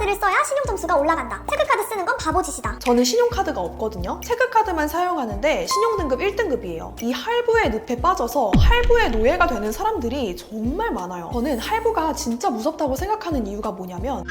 신용카드를 써야 신용점수가 올라간다. 체크카드 쓰는 건 바보짓이다. 저는 신용카드가 없거든요. 체크카드만 사용하는데 신용등급 1등급이에요. 이 할부의 늪에 빠져서 할부의 노예가 되는 사람들이 정말 많아요. 저는 할부가 진짜 무섭다고 생각하는 이유가 뭐냐면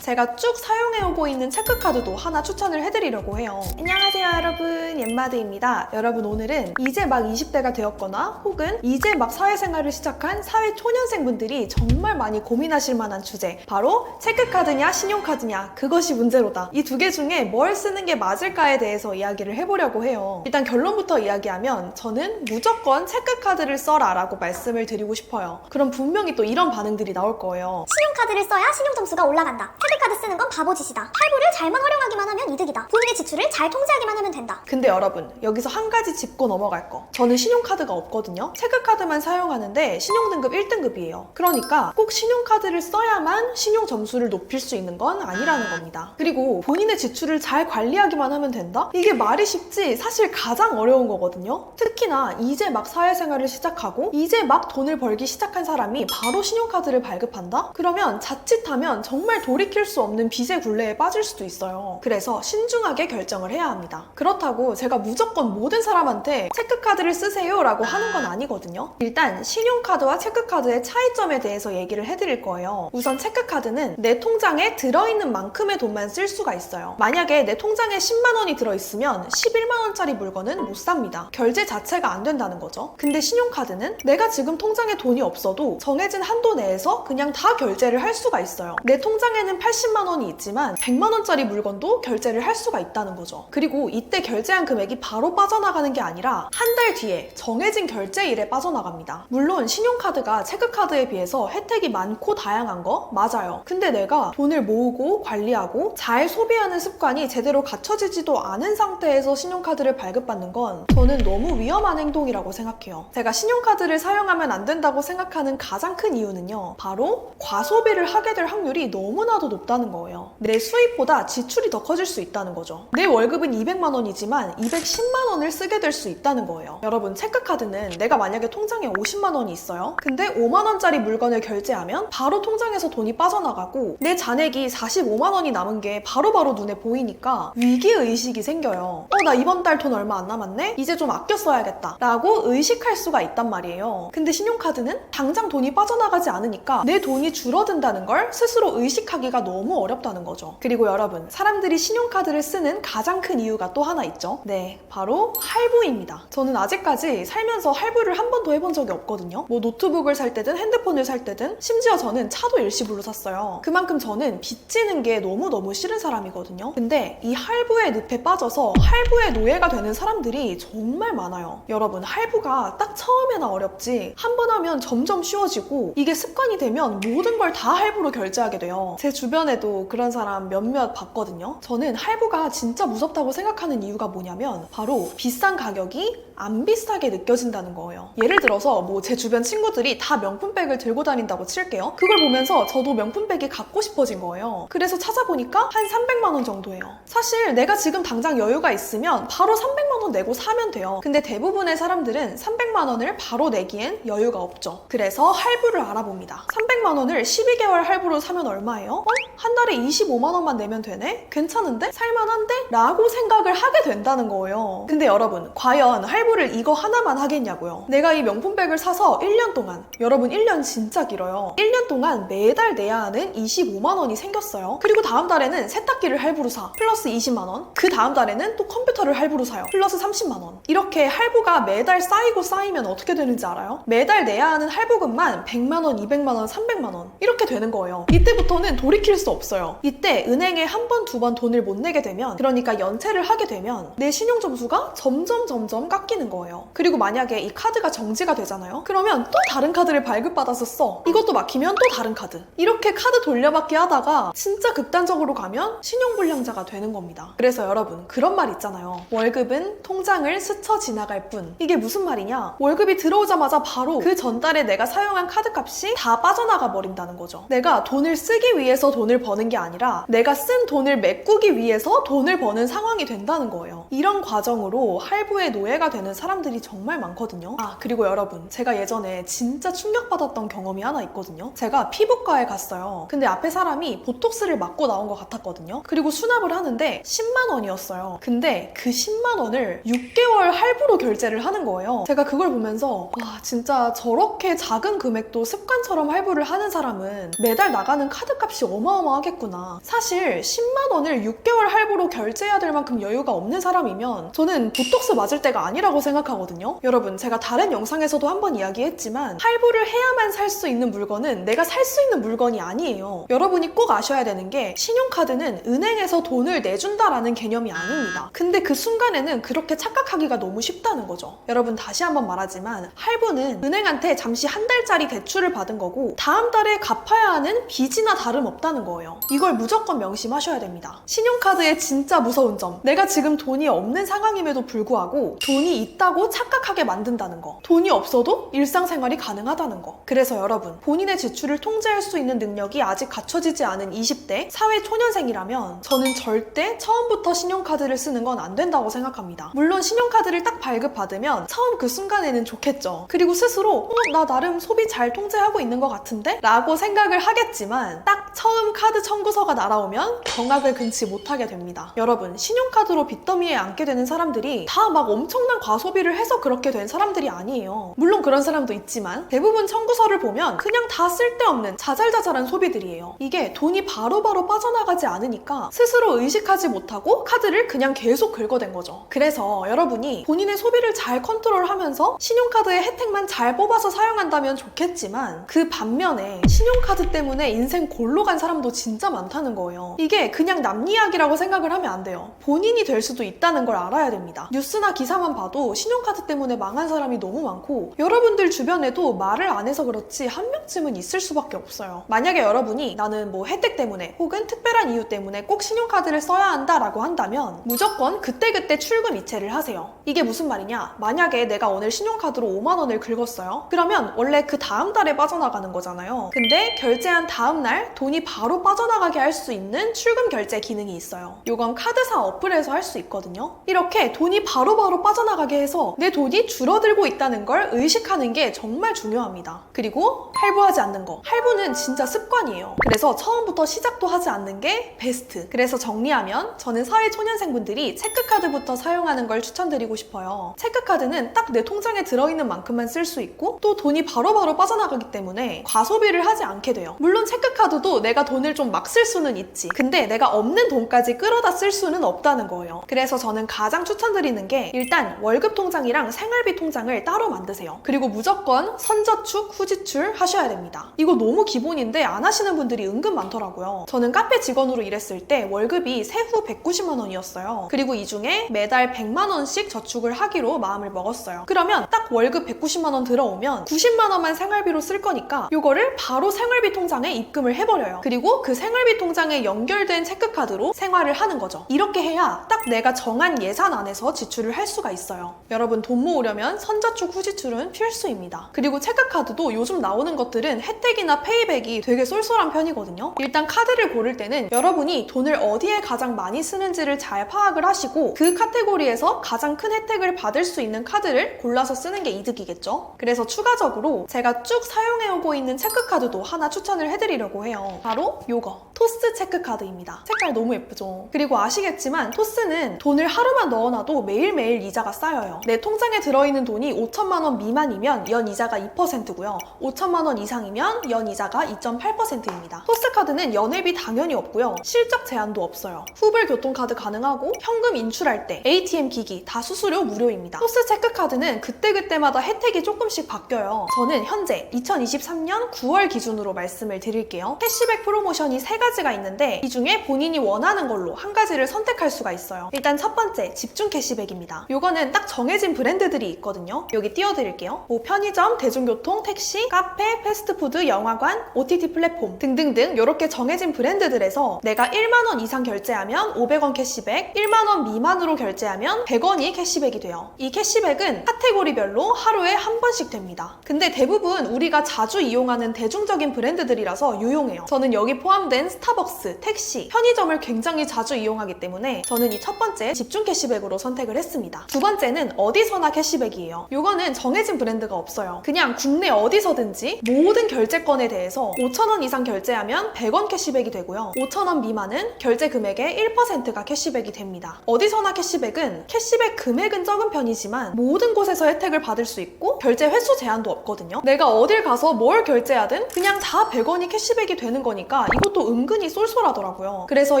제가 쭉 사용해오고 있는 체크카드도 하나 추천을 해드리려고 해요. 안녕하세요 여러분, 옌마드입니다. 여러분, 오늘은 이제 막 20대가 되었거나 혹은 이제 막 사회생활을 시작한 사회초년생분들이 정말 많이 고민하실 만한 주제, 바로 체크카드냐 신용카드냐, 그것이 문제로다. 이 두 개 중에 뭘 쓰는 게 맞을까에 대해서 이야기를 해보려고 해요. 일단 결론부터 이야기하면 저는 무조건 체크카드를 써라 라고 말씀을 드리고 싶어요. 그럼 분명히 또 이런 반응들이 나올 거예요. 신용카드를 써야 신용점수가 올라간다. 체크카드 쓰는 건 바보짓이다. 할부를 잘만 활용하기만 하면 이득이다. 본인의 지출을 잘 통제하기만 하면 된다. 근데 여러분, 여기서 한 가지 짚고 넘어갈 거. 저는 신용카드가 없거든요. 체크카드만 사용하는데 신용등급 1등급이에요. 그러니까 꼭 신용카드를 써야만 신용 점수를 높일 수 있는 건 아니라는 겁니다. 그리고 본인의 지출을 잘 관리하기만 하면 된다? 이게 말이 쉽지 사실 가장 어려운 거거든요. 특히나 이제 막 사회생활을 시작하고 이제 막 돈을 벌기 시작한 사람이 바로 신용카드를 발급한다? 그러면 자칫하면 정말 돌이킬 수 없는 빚의 굴레에 빠질 수도 있어요. 그래서 신중하게 결정을 해야 합니다. 그렇다고 제가 무조건 모든 사람한테 체크카드를 쓰세요 라고 하는 건 아니거든요. 일단 신용카드와 체크카드의 차이점에 대해서 얘기를 해드릴 거예요. 우선 체크카드는 내 통장에 들어있는 만큼의 돈만 쓸 수가 있어요. 만약에 내 통장에 10만 원이 들어있으면 11만 원짜리 물건은 못 삽니다. 결제 자체가 안 된다는 거죠. 근데 신용카드는 내가 지금 통장에 돈이 없어도 정해진 한도 내에서 그냥 다 결제를 할 수가 있어요. 내 통장에는 80만 원이 있지만 100만 원짜리 물건도 결제를 할 수가 있다는 거죠. 그리고 이때 결제한 금액이 바로 빠져나가는 게 아니라 한 달 뒤에 정해진 결제일에 빠져나갑니다. 물론 신용카드가 체크카드에 비해서 혜택이 많고 다양한 거 맞아요. 근데 내가 돈을 모으고 관리하고 잘 소비하는 습관이 제대로 갖춰지지도 않은 상태에서 신용카드를 발급받는 건 저는 너무 위험한 행동이라고 생각해요. 제가 신용카드를 사용하면 안 된다고 생각하는 가장 큰 이유는요, 바로 과소비를 하게 될 확률이 너무나도 높다는 거예요. 내 수입보다 지출이 더 커질 수 있다는 거죠. 내 월급은 200만 원이지만 210만 원을 쓰게 될 수 있다는 거예요. 여러분, 체크카드는 내가 만약에 통장에 50만 원이 있어요. 근데 5만 원짜리 물건을 결제하면 바로 통장에서 돈이 빠져나가고 내 잔액이 45만 원이 남은 게 바로바로 눈에 보이니까 위기의식이 생겨요. 나 이번 달 돈 얼마 안 남았네? 이제 좀 아껴 써야겠다 라고 의식할 수가 있단 말이에요. 근데 신용카드는 당장 돈이 빠져나가지 않으니까 내 돈이 줄어든다는 걸 스스로 의식하기가 너무 어렵다는 거죠. 그리고 여러분, 사람들이 신용카드를 쓰는 가장 큰 이유가 또 하나 있죠. 네, 바로 할부입니다. 저는 아직까지 살면서 할부를 한 번도 해본 적이 없거든요. 뭐 노트북을 살 때든 핸드폰을 살 때든, 심지어 저는 차도 일시불로 샀어요. 그만큼 저는 빚지는 게 너무너무 싫은 사람이거든요. 근데 이 할부의 늪에 빠져서 할부의 노예가 되는 사람들이 정말 많아요. 여러분, 할부가 딱 처음에나 어렵지 한 번 하면 점점 쉬워지고 이게 습관이 되면 모든 걸 다 할부로 결제하게 돼요. 제 주변에도 그런 사람 몇몇 봤거든요. 저는 할부가 진짜 무섭다고 생각하는 이유가 뭐냐면 바로 비싼 가격이 안 비싸게 느껴진다는 거예요. 예를 들어서 뭐 제 주변 친구들이 다 명품백을 들고 다닌다고 칠게요. 그걸 보면서 저도 명품백이 갖고 싶어진 거예요. 그래서 찾아보니까 한 300만 원 정도예요. 사실 내가 지금 당장 여유가 있으면 바로 300만 원 내고 사면 돼요. 근데 대부분의 사람들은 300만 원을 바로 내기엔 여유가 없죠. 그래서 할부를 알아봅니다. 300만 원을 12개월 할부로 사면 얼마예요? 한 달에 25만 원만 내면 되네? 괜찮은데? 살만한데? 라고 생각을 하게 된다는 거예요. 근데 여러분, 과연 할부를 이거 하나만 하겠냐고요. 내가 이 명품백을 사서 1년 동안, 여러분 1년 진짜 길어요. 1년 동안 매달 내야 하는 25만 원이 생겼어요. 그리고 다음 달에는 세탁기를 할부로 사. 플러스 20만 원. 그 다음 달에는 또 컴퓨터를 할부로 사요. 플러스 30만 원. 이렇게 할부가 매달 쌓이면 어떻게 되는지 알아요? 매달 내야 하는 할부금만 100만 원, 200만 원, 300만 원 이렇게 되는 거예요. 이때부터는 돌이킬 수 없어요. 이때 은행에 한 번, 두 번 돈을 못 내게 되면, 그러니까 연체를 하게 되면 내 신용점수가 점점 깎이는 거예요. 그리고 만약에 이 카드가 정지가 되잖아요? 그러면 또 다른 카드를 발급받아서 써. 이것도 막히면 또 다른 카드. 이렇게 카드 돌려받기 하다가 진짜 극단적으로 가면 신용불량자가 되는 겁니다. 그래서 여러분, 그런 말 있잖아요. 월급은 통장을 스쳐 지나갈 뿐. 이게 무슨 말이냐? 월급이 들어오자마자 바로 그 전달에 내가 사용한 카드값이 다 빠져나가 버린다는 거죠. 내가 돈을 쓰기 위해서 돈을 돈을 버는 게 아니라 내가 쓴 돈을 메꾸기 위해서 돈을 버는 상황이 된다는 거예요. 이런 과정으로 할부의 노예가 되는 사람들이 정말 많거든요. 그리고 여러분, 제가 예전에 진짜 충격받았던 경험이 하나 있거든요. 제가 피부과에 갔어요. 근데 앞에 사람이 보톡스를 맞고 나온 것 같았거든요. 그리고 수납을 하는데 10만 원이었어요. 근데 그 10만 원을 6개월 할부로 결제를 하는 거예요. 제가 그걸 보면서 와, 진짜 저렇게 작은 금액도 습관처럼 할부를 하는 사람은 매달 나가는 카드값이 어마어마하겠구나. 사실 10만 원을 6개월 할부로 결제해야 될 만큼 여유가 없는 사람이면 저는 보톡스 맞을 때가 아니라고 생각하거든요. 여러분, 제가 다른 영상에서도 한번 이야기했지만 할부를 해야만 살 수 있는 물건은 내가 살 수 있는 물건이 아니에요. 여러분이 꼭 아셔야 되는 게 신용카드는 은행에서 돈을 내준다라는 개념이 아닙니다. 근데 그 순간에는 그렇게 착각하기가 너무 쉽다는 거죠. 여러분, 다시 한번 말하지만 할부는 은행한테 잠시 한 달짜리 대출을 받은 거고 다음 달에 갚아야 하는 빚이나 다름없다는 거예요. 이걸 무조건 명심하셔야 됩니다. 신용카드의 진짜 무서운 점, 내가 지금 돈이 없는 상황임에도 불구하고 돈이 있다고 착각하게 만든다는 거. 돈이 없어도 일상생활이 가능하다는 거. 그래서 여러분, 본인의 지출을 통제할 수 있는 능력이 아직 갖춰지지 않은 20대 사회 초년생이라면 저는 절대 처음부터 신용카드를 쓰는 건 안 된다고 생각합니다. 물론 신용카드를 딱 발급받으면 처음 그 순간에는 좋겠죠. 그리고 스스로 나 나름 소비 잘 통제하고 있는 것 같은데? 라고 생각을 하겠지만 딱 처음 카드 청구서가 날아오면 경악을 금치 못하게 됩니다. 여러분, 신용카드로 빚더미에 앉게 되는 사람들이 다 막 엄청난 과소비를 해서 그렇게 된 사람들이 아니에요. 물론 그런 사람도 있지만 대부분 청구서를 보면 그냥 다 쓸데없는 자잘자잘한 소비들이에요. 이게 돈이 바로바로 빠져나가지 않으니까 스스로 의식하지 못하고 카드를 그냥 계속 긁어댄 거죠. 그래서 여러분이 본인의 소비를 잘 컨트롤하면서 신용카드의 혜택만 잘 뽑아서 사용한다면 좋겠지만 그 반면에 신용카드 때문에 인생 골로 간 사람도 진짜 많다는 거예요. 이게 그냥 남 이야기라고 생각을 하면 안 돼요. 본인이 될 수도 있다는 걸 알아야 됩니다. 뉴스나 기사만 봐도 신용카드 때문에 망한 사람이 너무 많고 여러분들 주변에도 말을 안 해서 그렇지 한 명쯤은 있을 수밖에 없어요. 만약에 여러분이 나는 뭐 혜택 때문에 혹은 특별한 이유 때문에 꼭 신용카드를 써야 한다라고 한다면 무조건 그때그때 출금 이체를 하세요. 이게 무슨 말이냐? 만약에 내가 오늘 신용카드로 5만 원을 긁었어요. 그러면 원래 그 다음 달에 빠져나가는 거잖아요. 근데 결제한 다음 날 돈이 바로 빠져나가게 할 수 있는 출금 결제 기능이 있어요. 이건 카드사 어플에서 할 수 있거든요. 이렇게 돈이 바로바로 빠져나가게 해서 내 돈이 줄어들고 있다는 걸 의식하는 게 정말 중요합니다. 그리고 할부하지 않는 거. 할부는 진짜 습관이에요. 그래서 처음부터 시작도 하지 않는 게 베스트. 그래서 정리하면 저는 사회 초년생분들이 체크카드부터 사용하는 걸 추천드리고 싶어요. 체크카드는 딱 내 통장에 들어있는 만큼만 쓸 수 있고 또 돈이 바로바로 빠져나가기 때문에 과소비를 하지 않게 돼요. 물론 체크카드도 내가 돈을 좀 막 쓸 수는 있지. 근데 내가 없는 돈까지 끌어다 쓸 수는 없다는 거예요. 그래서 저는 가장 추천드리는 게 일단 월급 통장이랑 생활비 통장을 따로 만드세요. 그리고 무조건 선저축, 후지출 하셔야 됩니다. 이거 너무 기본인데 안 하시는 분들이 은근 많더라고요. 저는 카페 직원으로 일했을 때 월급이 세후 190만 원이었어요. 그리고 이 중에 매달 100만 원씩 저축을 하기로 마음을 먹었어요. 그러면 딱 월급 190만 원 들어오면 90만 원만 생활비로 쓸 거니까 이거를 바로 생활비 통장에 입금을 해버려요. 그리고 그 생활비 통장에 연결된 체크카드로 생활을 하는 거죠. 이렇게 해야 딱 내가 정한 예산 안에서 지출을 할 수가 있어요. 여러분, 돈 모으려면 선저축, 후지출은 필수입니다. 그리고 체크카드도 요즘 나오는 것들은 혜택이나 페이백이 되게 쏠쏠한 편이거든요. 일단 카드를 고를 때는 여러분이 돈을 어디에 가장 많이 쓰는지를 잘 파악을 하시고 그 카테고리에서 가장 큰 혜택을 받을 수 있는 카드를 골라서 쓰는 게 이득이겠죠. 그래서 추가적으로 제가 쭉 사용해오고 있는 체크카드도 하나 추천을 해드리려고 해요. 바로 요거 토스 체크카드입니다. 색깔 너무 예쁘죠? 그리고 아시겠지만 토스는 돈을 하루만 넣어놔도 매일매일 이자가 쌓여요. 내 통장에 들어있는 돈이 5천만 원 미만이면 연 이자가 2%고요. 5천만 원 이상이면 연 이자가 2.8%입니다. 토스카드는 연회비 당연히 없고요. 실적 제한도 없어요. 후불 교통카드 가능하고 현금 인출할 때 ATM 기기 다 수수료 무료입니다. 토스 체크카드는 그때그때마다 혜택이 조금씩 바뀌어요. 저는 현재 2023년 9월 기준으로 말씀을 드릴게요. 캐시백 프로모션이 3가지가 있는데 이 중에 본인이 원하는 걸로 한 가지를 선택할 수가 있어요. 일단 첫 번째, 집중 캐시백입니다. 요거는 딱 정해진 브랜드들이 있거든요. 여기 띄워드릴게요. 뭐 편의점, 대중교통, 택시, 카페, 패스트푸드, 영화관, OTT 플랫폼 등등등 이렇게 정해진 브랜드들에서 내가 1만 원 이상 결제하면 500원 캐시백, 1만 원 미만으로 결제하면 100원이 캐시백이 돼요. 이 캐시백은 카테고리별로 하루에 한 번씩 됩니다. 근데 대부분 우리가 자주 이용하는 대중적인 브랜드들이라서 유용해요. 저는 여기 포함된 스타벅스, 택시, 편의점을 굉장히 자주 이용하기 때문에 저는 이 첫 번째 집중 캐시백으로 선택을 했습니다. 두 번째는 어디서나 캐시백이에요. 이거는 정해진 브랜드가 없어요. 그냥 국내 어디서든지 모든 결제권에 대해서 5,000원 이상 결제하면 100원 캐시백이 되고요. 5,000원 미만은 결제 금액의 1%가 캐시백이 됩니다. 어디서나 캐시백은 캐시백 금액은 적은 편이지만 모든 곳에서 혜택을 받을 수 있고 결제 횟수 제한도 없거든요. 내가 어딜 가서 뭘 결제하든 그냥 다 100원이 캐시백이 되는 거니까 이것도 은근히 쏠쏠하더라고요. 그래서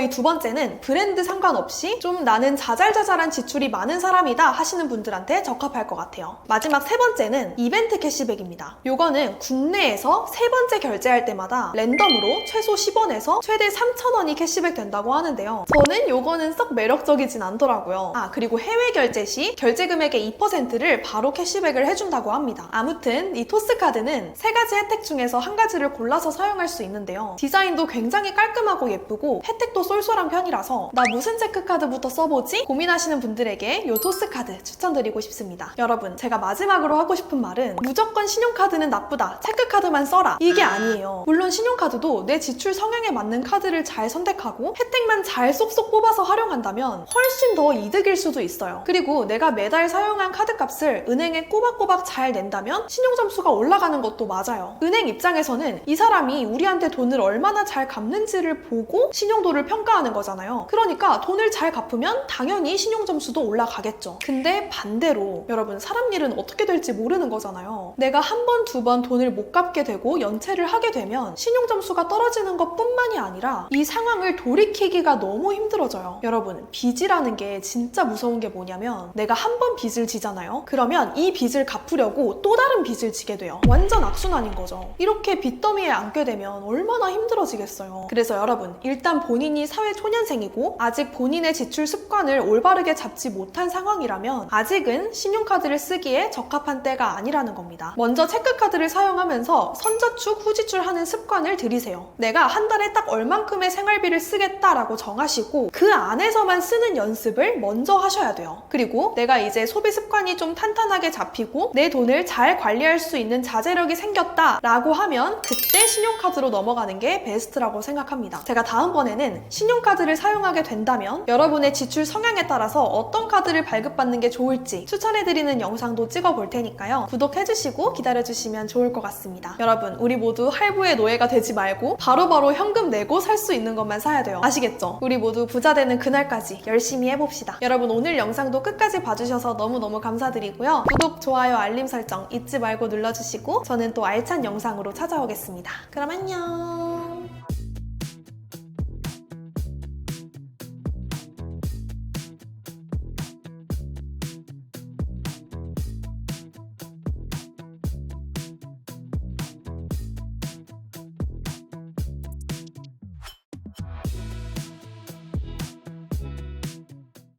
이 두 번째는 브랜드 상관없이 좀 나는 자잘자잘한 지출이 많은 사람이다 하시는 분들한테 적합할 것 같아요. 마지막 세 번째는 이벤트 캐시백입니다. 요거는 국내에서 세 번째 결제할 때마다 랜덤으로 최소 10원에서 최대 3,000원이 캐시백 된다고 하는데요. 저는 요거는 썩 매력적이진 않더라고요. 그리고 해외 결제 시 결제 금액의 2%를 바로 캐시백을 해준다고 합니다. 아무튼 이 토스카드는 세 가지 혜택 중에서 한 가지를 골라서 사용할 수 있는데요. 디자인도 굉장히 깔끔하고 예쁘고 혜택도 쏠쏠한 편이라서 나 무슨 체크카드부터 써보지? 고민하시는 분들에게 이 토스카드 추천드리고 싶습니다. 여러분, 제가 마지막으로 하고 싶은 말은 무조건 신용카드는 나쁘다, 체크카드만 써라, 이게 아니에요. 물론 신용카드도 내 지출 성향에 맞는 카드를 잘 선택하고 혜택만 잘 쏙쏙 뽑아서 활용한다면 훨씬 더 이득일 수도 있어요. 그리고 내가 매달 사용한 카드값을 은행에 꼬박꼬박 잘 낸다면 신용점수가 올라가는 것도 맞아요. 은행 입장에서는 이 사람이 우리한테 돈을 얼마나 잘 갚는지를 보고 신용도를 평가하는 거잖아요. 그러니까 돈을 잘 갚으면 당연히 신용점수도 올라가겠죠. 근데 반대로 여러분, 사람 일은 어떻게 될지 모르는 거잖아요. 내가 한 번, 두 번 돈을 못 갚게 되고 연체를 하게 되면 신용점수가 떨어지는 것뿐만이 아니라 이 상황을 돌이키기가 너무 힘들어져요. 여러분, 빚이라는 게 진짜 무서운 게 뭐냐면 내가 한 번 빚을 지잖아요. 그러면 이 빚을 갚으려고 또 다른 빚을 지게 돼요. 완전 악순환인 거죠. 이렇게 빚더미에 앉게 되면 얼마나 힘들어지겠어요. 그래서 여러분, 일단 본인이 사회 초년생이고 아직 본인의 지출 습관을 올바르게 잡지 못한 상황이라면 아직은 신용카드를 쓰기에 적합한 때가 아니라는 겁니다. 먼저 체크카드를 사용하면서 선저축, 후지출 하는 습관을 들이세요. 내가 한 달에 딱 얼만큼의 생활비를 쓰겠다라고 정하시고 그 안에서만 쓰는 연습을 먼저 하셔야 돼요. 그리고 내가 이제 소비 습관이 좀 탄탄하게 잡히고 내 돈을 잘 관리할 수 있는 자제력이 생겼다라고 하면 그때 신용카드로 넘어가는 게 베스트라고 생각합니다. 제가 다음번에는 신용카드를 사용하게 된다면 여러분의 지출 성향에 따라서 어떤 카드를 발급받는 게 좋을지 추천해드리는 영상도 찍어볼 테니까요. 구독해주시고 기다려주시면 좋을 것 같습니다. 여러분, 우리 모두 할부의 노예가 되지 말고 바로바로 현금 내고 살 수 있는 것만 사야 돼요. 아시겠죠? 우리 모두 부자 되는 그날까지 열심히 해봅시다. 여러분, 오늘 영상도 끝까지 봐주셔서 너무너무 감사드리고요. 구독, 좋아요, 알림 설정 잊지 말고 눌러주시고 저는 또 알찬 영상으로 찾아오겠습니다. 그럼 안녕!